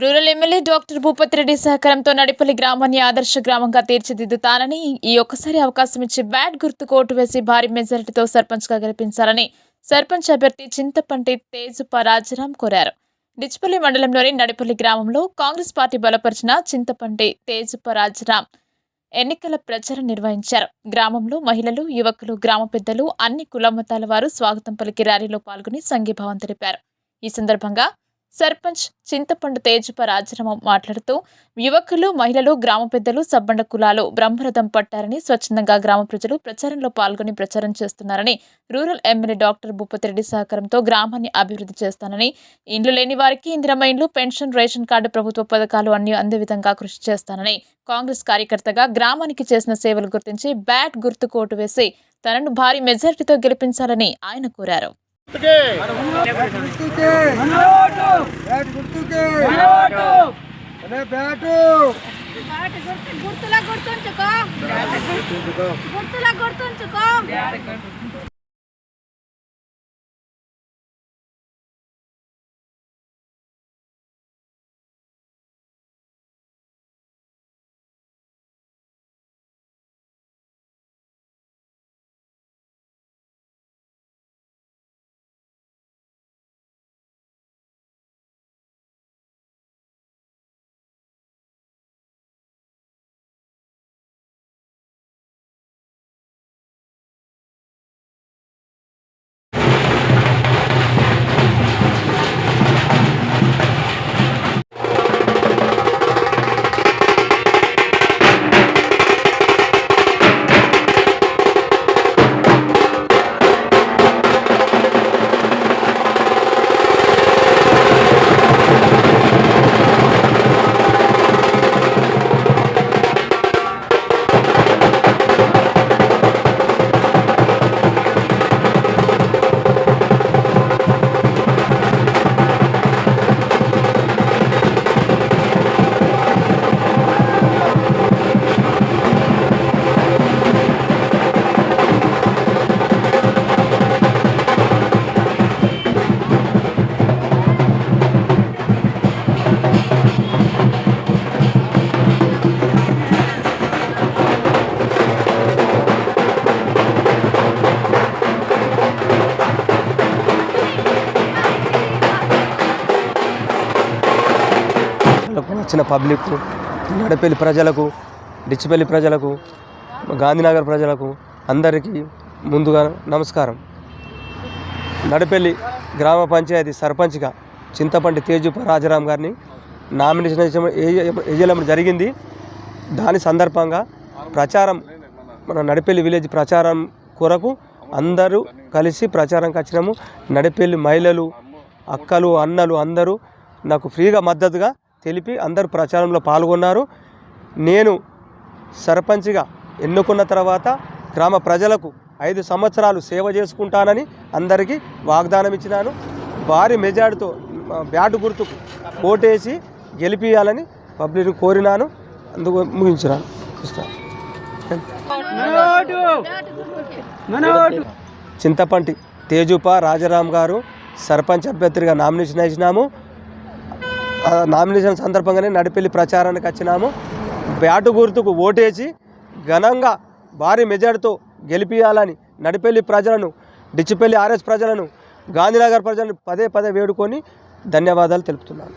Rural MLA doctor Bhupathi Reddy సహకారంతో నడిపల్లి గ్రామాన్ని ఆదర్శ గ్రామంగా తీర్చిదిద్దుతానని ఈ ఒక్కసారి అవకాశం ఇచ్చి బ్యాట్ గుర్తుకు ఓటు వేసి భారీ మెజారిటీతో సర్పంచ్గా గెలిపించాలని సర్పంచ్ అభ్యర్థి చింతపంటి తేజుప రాజారాం కోరారు. డిచ్పల్లి మండలంలోని నడిపల్లి గ్రామంలో కాంగ్రెస్ పార్టీ బలపరిచిన చింతపంటి తేజుప రాజారాం ఎన్నికల ప్రచారం నిర్వహించారు. గ్రామంలో మహిళలు, యువకులు, గ్రామ పెద్దలు, అన్ని కుల మతాల వారు స్వాగతం పలికి ర్యాలీలో పాల్గొని సంఘీభావం తెలిపారు. ఈ సందర్భంగా సర్పంచ్ చింతపండు తేజుప రాజారాం మాట్లాడుతూ యువకులు, మహిళలు, గ్రామ పెద్దలు, సబ్బండ కులాలు బ్రహ్మరథం పట్టారని, స్వచ్ఛందంగా గ్రామ ప్రజలు ప్రచారంలో పాల్గొని ప్రచారం చేస్తున్నారని, rural MLA doctor Bhupathi Reddy సహకారంతో గ్రామాన్ని అభివృద్ధి చేస్తానని, ఇండ్లు లేని వారికి ఇందిరమ్మ ఇండ్లు, పెన్షన్, రేషన్ కార్డు, ప్రభుత్వ పథకాలు అన్ని అందే విధంగా కృషి చేస్తానని, కాంగ్రెస్ కార్యకర్తగా గ్రామానికి చేసిన సేవలు గుర్తించి బ్యాట్ గుర్తుకు ఓటు వేసి తనను భారీ మెజారిటీతో గెలిపించాలని ఆయన కోరారు. వచ్చిన పబ్లిక్, నడిపల్లి ప్రజలకు, డిచ్చిపల్లి ప్రజలకు, గాంధీనగర్ ప్రజలకు అందరికీ ముందుగా నమస్కారం. నడిపల్లి గ్రామ పంచాయతీ సర్పంచ్గా చింతపంటి తేజుప రాజారాం గారిని నామినేషన్ వేయడం జరిగింది. దాని సందర్భంగా ప్రచారం, మన నడిపల్లి విలేజ్ ప్రచారం కొరకు అందరూ కలిసి ప్రచారంకి వచ్చినాము. నడిపల్లి మహిళలు, అక్కలు, అన్నలు అందరూ నాకు ఫ్రీగా మద్దతుగా తెలిపి అందరూ ప్రచారంలో పాల్గొన్నారు. నేను సర్పంచ్గా ఎన్నుకున్న తర్వాత గ్రామ ప్రజలకు 5 సంవత్సరాలు సేవ చేసుకుంటానని అందరికీ వాగ్దానం ఇచ్చినాను. భారీ మెజార్టీతో బ్యాట్ గుర్తుకు ఓటేసి గెలిపియాలని పబ్లిక్ కోరినాను. అందుకు ముగించినాను. చింతపంటి తేజుప రాజారాం గారు సర్పంచ్ అభ్యర్థిగా నామినేషన్ వేసినాము. నామినేషన్ సందర్భంగానే నడిపల్లి ప్రచారానికి వచ్చినాము. బ్యాటు గుర్తుకు ఓటేసి ఘనంగా భారీ మెజార్టీతో గెలిపియాలని నడిపల్లి ప్రజలను, డిచ్చిపల్లి ఆర్ఎస్ ప్రజలను, గాంధీనగర్ ప్రజలను పదే వేడుకొని ధన్యవాదాలు తెలుపుతున్నాను.